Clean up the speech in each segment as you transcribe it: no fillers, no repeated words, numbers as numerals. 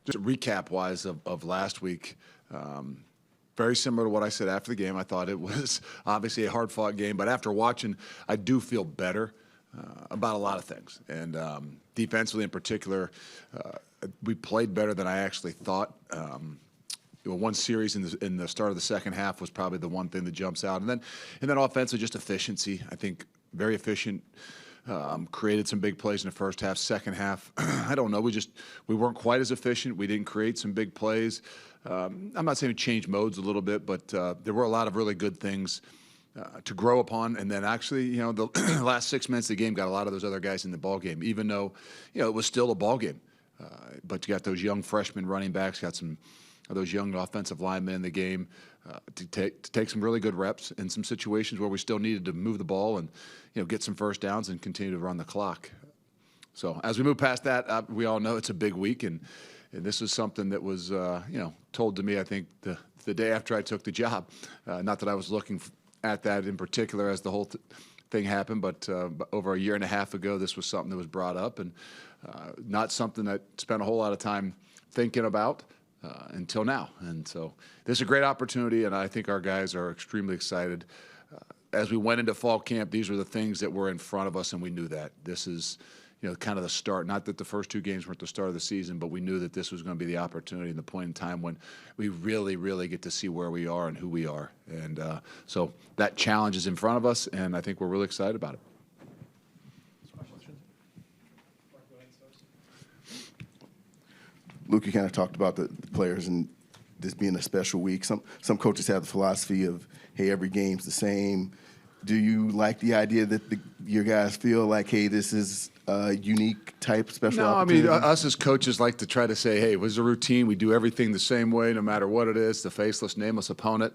Just recap-wise of last week, very similar to what I said after the game. I thought it was obviously a hard-fought game, but after watching, I do feel better about a lot of things. And defensively in particular, we played better than I actually thought. One series in the start of the second half was probably the one thing that jumps out. And then offensively, just efficiency. I think very efficient. Created some big plays in the first half. Second half, I don't know. We weren't quite as efficient. We didn't create some big plays. I'm not saying we changed modes a little bit, but there were a lot of really good things to grow upon. And then actually, the last 6 minutes of the game got a lot of those other guys in the ball game, even though it was still a ball game. But you got those young freshman running backs, got some of those young offensive linemen in the game to take some really good reps in some situations where we still needed to move the ball and get some first downs and continue to run the clock. So as we move past that, we all know it's a big week, and this is something that was told to me, I think, the day after I took the job. Not that I was looking at that in particular as the whole thing happened, but over a year and a half ago, this was something that was brought up, and not something I spent a whole lot of time thinking about until now. And so this is a great opportunity, and I think our guys are extremely excited. As we went into fall camp, these were the things that were in front of us, and we knew that. This is kind of the start. Not that the first two games weren't the start of the season, but we knew that this was going to be the opportunity and the point in time when we really, really get to see where we are and who we are. And so that challenge is in front of us, and I think we're really excited about it. Luke, you kind of talked about the players and this being a special week. Some coaches have the philosophy of, hey, every game's the same. Do you like the idea that your guys feel like, hey, this is a unique type special opportunity? No, I mean, us as coaches like to try to say, hey, it was a routine. We do everything the same way no matter what it is, the faceless, nameless opponent.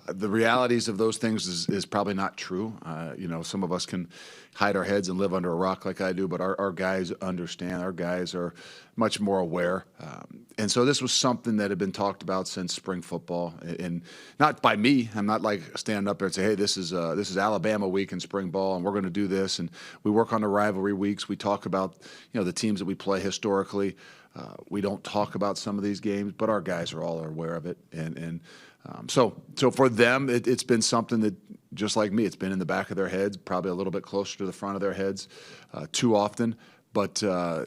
The realities of those things is probably not true. Some of us can hide our heads and live under a rock like I do, but our guys understand. Our guys are much more aware. And so this was something that had been talked about since spring football, and not by me. I'm not like standing up there and say, hey, this is Alabama week in spring ball, and we're going to do this. And we work on the rivalry weeks. We talk about the teams that we play historically. We don't talk about some of these games, but our guys are all aware of it. So for them, it's been something that, just like me, it's been in the back of their heads, probably a little bit closer to the front of their heads too often. But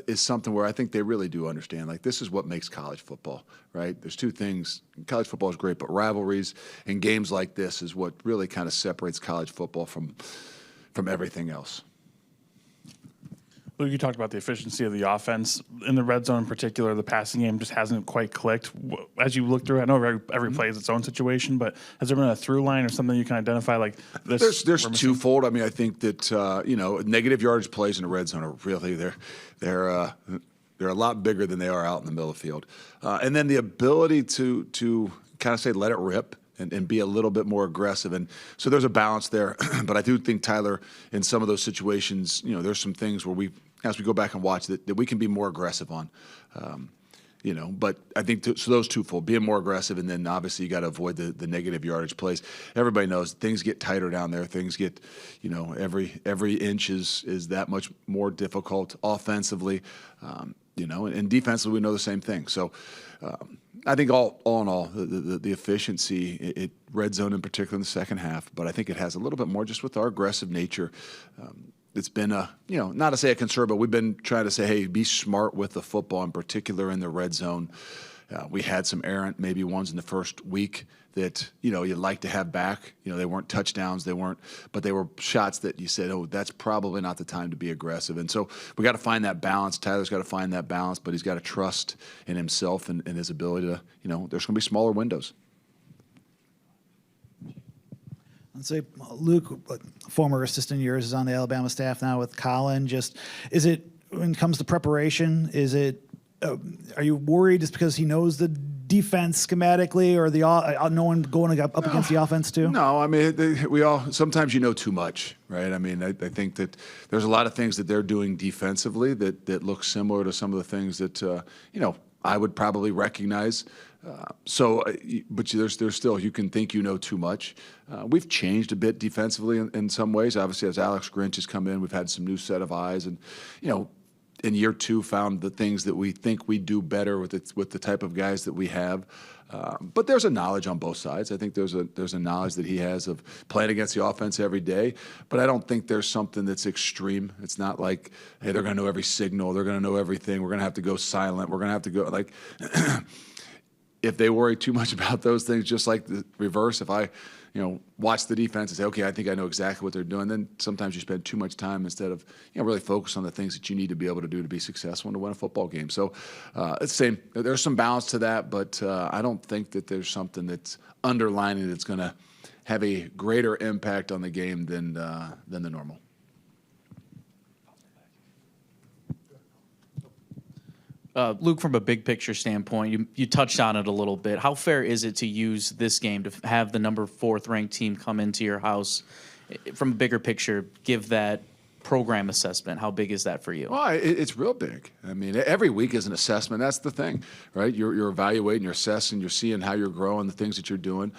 it's something where I think they really do understand. Like, this is what makes college football, right? There's two things. College football is great, but rivalries and games like this is what really kind of separates college football from everything else. Luke, you talked about the efficiency of the offense. In the red zone in particular, the passing game just hasn't quite clicked. As you look through it, I know every play is its own situation, but has there been a through line or something you can identify like this? There's twofold. I mean, I think that, negative yardage plays in the red zone are really, they're a lot bigger than they are out in the middle of the field. And then the ability to kind of say, let it rip. And be a little bit more aggressive. And so there's a balance there. But I do think, Tyler, in some of those situations, there's some things where as we go back and watch, that we can be more aggressive on. But I think so those twofold, being more aggressive, and then obviously you got to avoid the negative yardage plays. Everybody knows things get tighter down there. Things get, every inch is that much more difficult offensively. And defensively we know the same thing. So I think all in all, the efficiency, red zone in particular in the second half, but I think it has a little bit more just with our aggressive nature. It's been not to say a concern, but we've been trying to say, hey, be smart with the football, in particular in the red zone. We had some errant maybe ones in the first week that, you'd like to have back. They weren't touchdowns, but they were shots that you said, oh, that's probably not the time to be aggressive. And so we got to find that balance. Tyler's got to find that balance, but he's got to trust in himself and his ability to, there's going to be smaller windows. Let's say Luke, former assistant of yours, is on the Alabama staff now with Colin. Just, is it, when it comes to preparation, are you worried just because he knows the defense schematically, or no one going up against the offense too? No, I mean, sometimes too much, right? I mean, I think that there's a lot of things that they're doing defensively that look similar to some of the things that, I would probably recognize. But there's still, you can think too much. We've changed a bit defensively in some ways. Obviously, as Alex Grinch has come in, we've had some new set of eyes, and, in year 2 found the things that we think we do better with the type of guys that we have. But there's a knowledge on both sides. I think there's a knowledge that he has of playing against the offense every day. But I don't think there's something that's extreme. It's not like, hey, they're going to know every signal. They're going to know everything. We're going to have to go silent. We're going to have to go like. If they worry too much about those things, just like the reverse, if I, watch the defense and say, okay, I think I know exactly what they're doing, then sometimes you spend too much time instead of, really focus on the things that you need to be able to do to be successful and to win a football game. So it's the same. There's some balance to that, but I don't think that there's something that's underlining that's going to have a greater impact on the game than the normal. Luke, from a big picture standpoint, you touched on it a little bit. How fair is it to use this game to have the number 4th ranked team come into your house? From a bigger picture, give that program assessment. How big is that for you? Well, it's real big. I mean, every week is an assessment. That's the thing, right? You're evaluating, you're assessing, you're seeing how you're growing, the things that you're doing,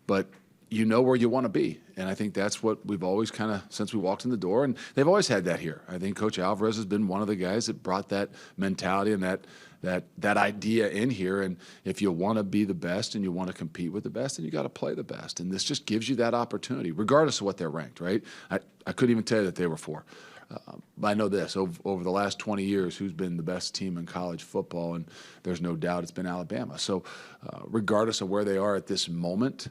but you know where you want to be. And I think that's what we've always kind of, since we walked in the door, and they've always had that here. I think Coach Alvarez has been one of the guys that brought that mentality and that idea in here. And if you want to be the best and you want to compete with the best, then you got to play the best. And this just gives you that opportunity, regardless of what they're ranked, right? I couldn't even tell you that they were 4. But I know this, over the last 20 years, who's been the best team in college football, and there's no doubt it's been Alabama. So regardless of where they are at this moment,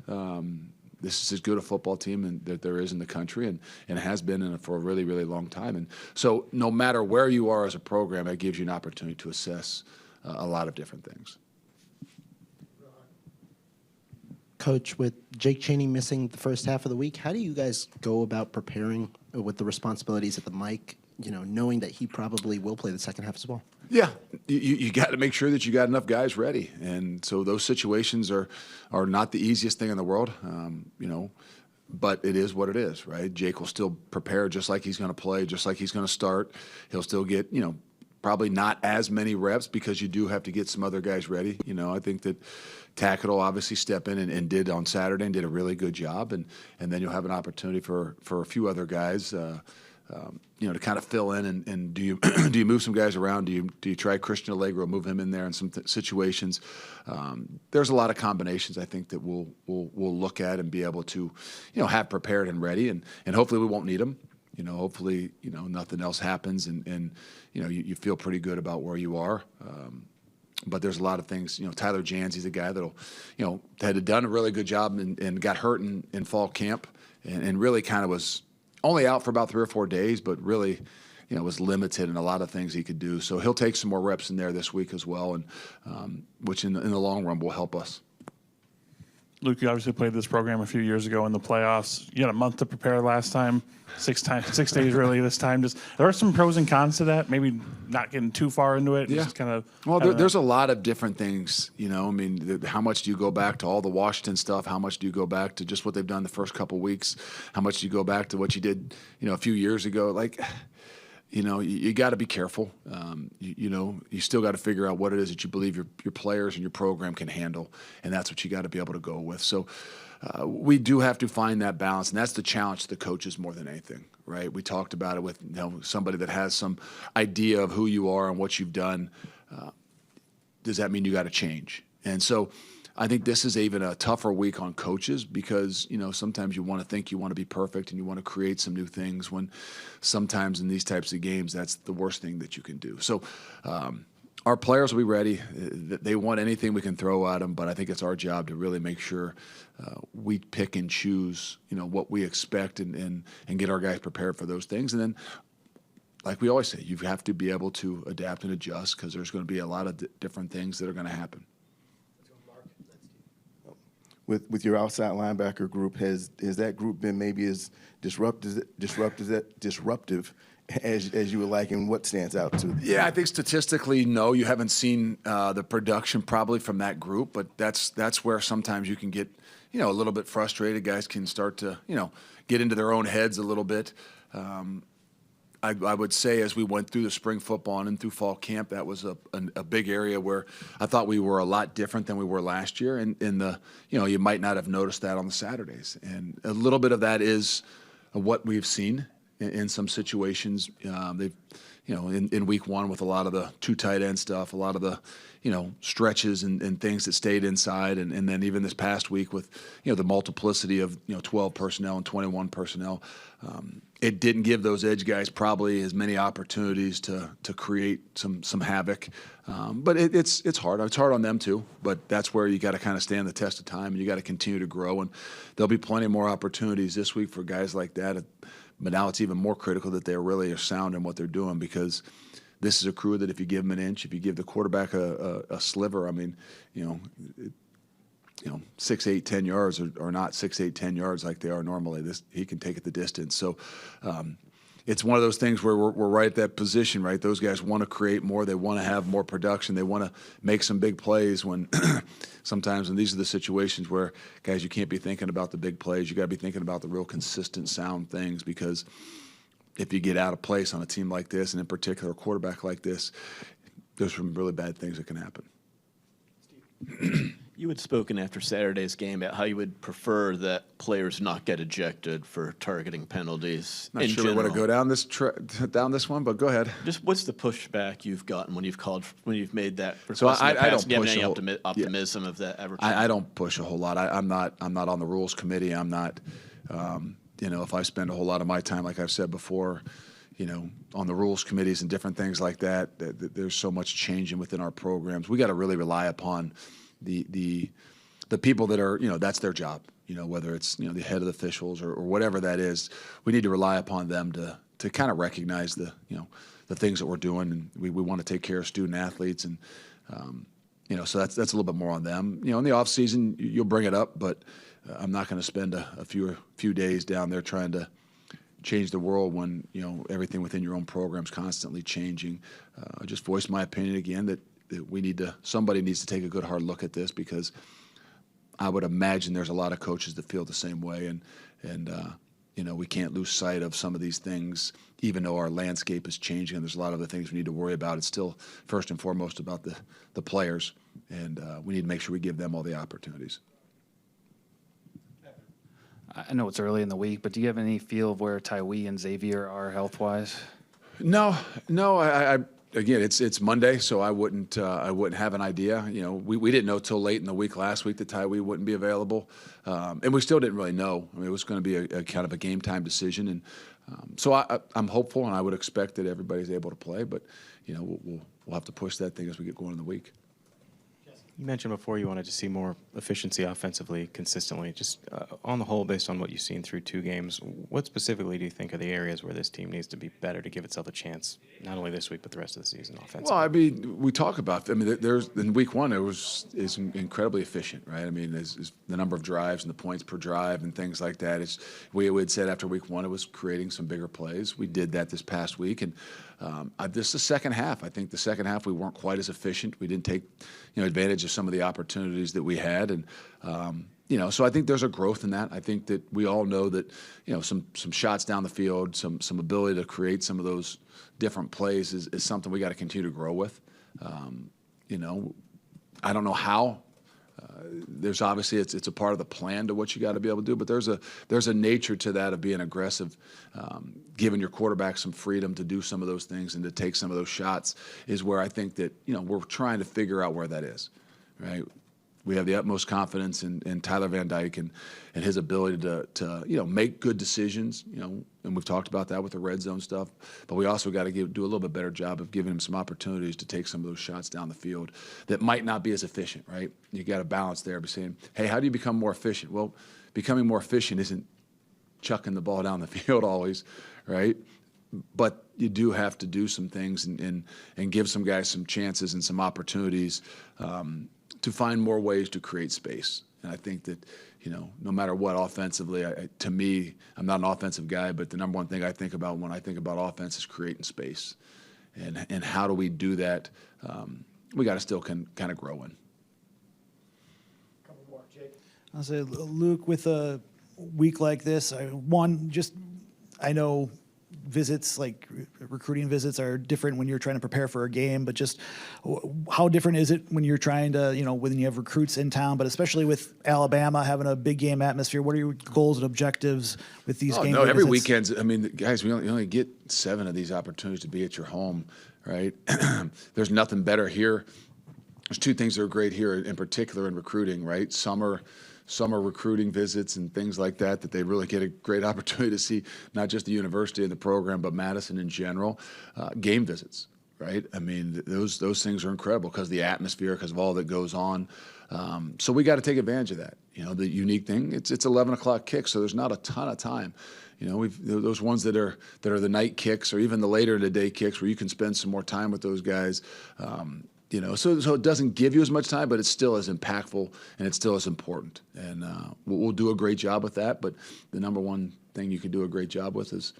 this is as good a football team that there is in the country, and has been for a really, really long time. And so no matter where you are as a program, it gives you an opportunity to assess a lot of different things. Coach, with Jake Chaney missing the first half of the week, how do you guys go about preparing with the responsibilities at the mic, knowing that he probably will play the second half as well? Yeah, you got to make sure that you got enough guys ready, and so those situations are not the easiest thing in the world, but it is what it is, right? Jake will still prepare just like he's going to play, just like he's going to start. He'll still get, probably not as many reps because you do have to get some other guys ready. I think that Tackett will obviously step in and did on Saturday and did a really good job, and then you'll have an opportunity for a few other guys. To kind of fill in, and do you move some guys around? Do you try Christian Allegro, move him in there in some situations? There's a lot of combinations I think that we'll look at and be able to, have prepared and ready, and hopefully we won't need them. Hopefully nothing else happens, and you feel pretty good about where you are. But there's a lot of things. Tyler Janzy's a guy that'll, had done a really good job and got hurt in fall camp, and really kind of was only out for about 3 or 4 days, but really, was limited in a lot of things he could do. So he'll take some more reps in there this week as well, and which in the long run will help us. Luke, you obviously played this program a few years ago in the playoffs. You had a month to prepare last time, 6 days really this time. There are some pros and cons to that. Maybe not getting too far into it. Yeah. Just kind of. Well, there's a lot of different things. How much do you go back to all the Washington stuff? How much do you go back to just what they've done the first couple weeks? How much do you go back to what you did, a few years ago? You got to be careful. You still got to figure out what it is that you believe your players and your program can handle, and that's what you got to be able to go with. So we do have to find that balance, and that's the challenge to the coaches more than anything, right? We talked about it with somebody that has some idea of who you are and what you've done. Does that mean you got to change? And so I think this is even a tougher week on coaches because, sometimes you want to think you want to be perfect and you want to create some new things when sometimes in these types of games, that's the worst thing that you can do. So our players will be ready. They want anything we can throw at them, but I think it's our job to really make sure we pick and choose, what we expect and get our guys prepared for those things. And then, like we always say, you have to be able to adapt and adjust because there's going to be a lot of different things that are going to happen. With your outside linebacker group, has that group been maybe as disruptive as you would like, and what stands out to you? Yeah, I think statistically, no, you haven't seen the production probably from that group, but that's where sometimes you can get, a little bit frustrated. Guys can start to, get into their own heads a little bit. I would say as we went through the spring football and through fall camp, that was a big area where I thought we were a lot different than we were last year. And you might not have noticed that on the Saturdays. And a little bit of that is what we've seen in some situations. They've, in week one with a lot of the two tight end stuff, a lot of the, stretches and things that stayed inside. And then even this past week with, the multiplicity of, 12 personnel and 21 personnel, it didn't give those edge guys probably as many opportunities to create some havoc. But it's hard. It's hard on them too. But that's where you got to kind of stand the test of time, and you got to continue to grow. And there'll be plenty more opportunities this week for guys like that. But now it's even more critical that they really are sound in what they're doing, because this is a crew that if you give them an inch, if you give the quarterback a sliver, 6, 8, 10 yards are not 6, 8, 10 yards like they are normally. He can take it the distance. So it's one of those things where we're right at that position, right? Those guys want to create more. They want to have more production. They want to make some big plays when sometimes, and these are the situations where, guys, you can't be thinking about the big plays. You got to be thinking about the real consistent, sound things, because if you get out of place on a team like this, and in particular a quarterback like this, there's some really bad things that can happen. You had spoken after Saturday's game about how you would prefer that players not get ejected for targeting penalties. Not sure we want to go down this one, but go ahead. Just what's the pushback you've gotten when you've made that request? So in the I past? don't Do you have push any a whole- optimism of that ever? I don't push a whole lot. I'm not on the rules committee. I'm not. If I spend a whole lot of my time, like I've said before, on the rules committees and different things like that, there's so much changing within our programs. We got to really rely upon the people that are, that's their job. Whether it's the head of the officials or whatever that is, we need to rely upon them to kind of recognize the things that we're doing, and we want to take care of student athletes, and so that's a little bit more on them. In the off season, you'll bring it up, but I'm not going to spend a few days down there trying to change the world when everything within your own program's constantly changing. I just voiced my opinion again that somebody needs to take a good hard look at this, because I would imagine there's a lot of coaches that feel the same way, and we can't lose sight of some of these things, even though our landscape is changing and there's a lot of other things we need to worry about. It's still first and foremost about the players, and we need to make sure we give them all the opportunities. I know it's early in the week, but do you have any feel of where Tyree and Xavier are health-wise? No. Again, it's Monday, so I wouldn't have an idea. We didn't know till late in the week last week that Tyree wouldn't be available, and we still didn't really know. It was going to be a kind of a game time decision, and so I'm hopeful, and I would expect that everybody's able to play. But we'll have to push that thing as we get going in the week. You mentioned before you wanted to see more efficiency offensively consistently. Just on the whole, based on what you've seen through 2 games, what specifically do you think are the areas where this team needs to be better to give itself a chance, not only this week but the rest of the season offensively? Well, we talk about. There's in week one is incredibly efficient, right? Is the number of drives and the points per drive and things like that. We had said after week one it was creating some bigger plays. We did that this past week, and this the second half. I think the second half we weren't quite as efficient. We didn't take advantage of some of the opportunities that we had, and so I think there's a growth in that. I think that we all know that some shots down the field, some ability to create some of those different plays is something we got to continue to grow with. I don't know how. There's obviously it's a part of the plan to what you got to be able to do, but there's a nature to that of being aggressive, giving your quarterback some freedom to do some of those things and to take some of those shots is where I think that we're trying to figure out where that is, right? We have the utmost confidence in Tyler Van Dyke and his ability to make good decisions, and we've talked about that with the red zone stuff. But we also got to do a little bit better job of giving him some opportunities to take some of those shots down the field that might not be as efficient, right? You got to balance there by saying, hey, how do you become more efficient? Well, becoming more efficient isn't chucking the ball down the field always, right? But you do have to do some things and give some guys some chances and some opportunities to find more ways to create space. And I think that, no matter what offensively, to me, I'm not an offensive guy, but the number one thing I think about when I think about offense is creating space. And how do we do that? We got to still kind of grow in. Couple more, Jake. I'll say, Luke, with a week like this, I know visits, like recruiting visits, are different when you're trying to prepare for a game. But just how different is it when you're trying to, when you have recruits in town, but especially with Alabama having a big game atmosphere? What are your goals and objectives with these games? No, every weekend. I mean, guys, you only get 7 of these opportunities to be at your home, right? There's nothing better here. There's 2 things that are great here in particular in recruiting, right? Summer recruiting visits and things like that they really get a great opportunity to see not just the university and the program, but Madison in general. Game visits, right? I mean, those things are incredible because of the atmosphere, because of all that goes on. So we got to take advantage of that. The unique thing, it's 11 o'clock kick, so there's not a ton of time. We've those ones that are the night kicks or even the later in the day kicks where you can spend some more time with those guys. So it doesn't give you as much time, but it's still as impactful and it's still as important. And we'll do a great job with that. But the number one thing you can do a great job with is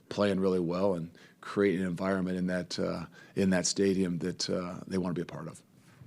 playing really well and creating an environment in that stadium that they want to be a part of.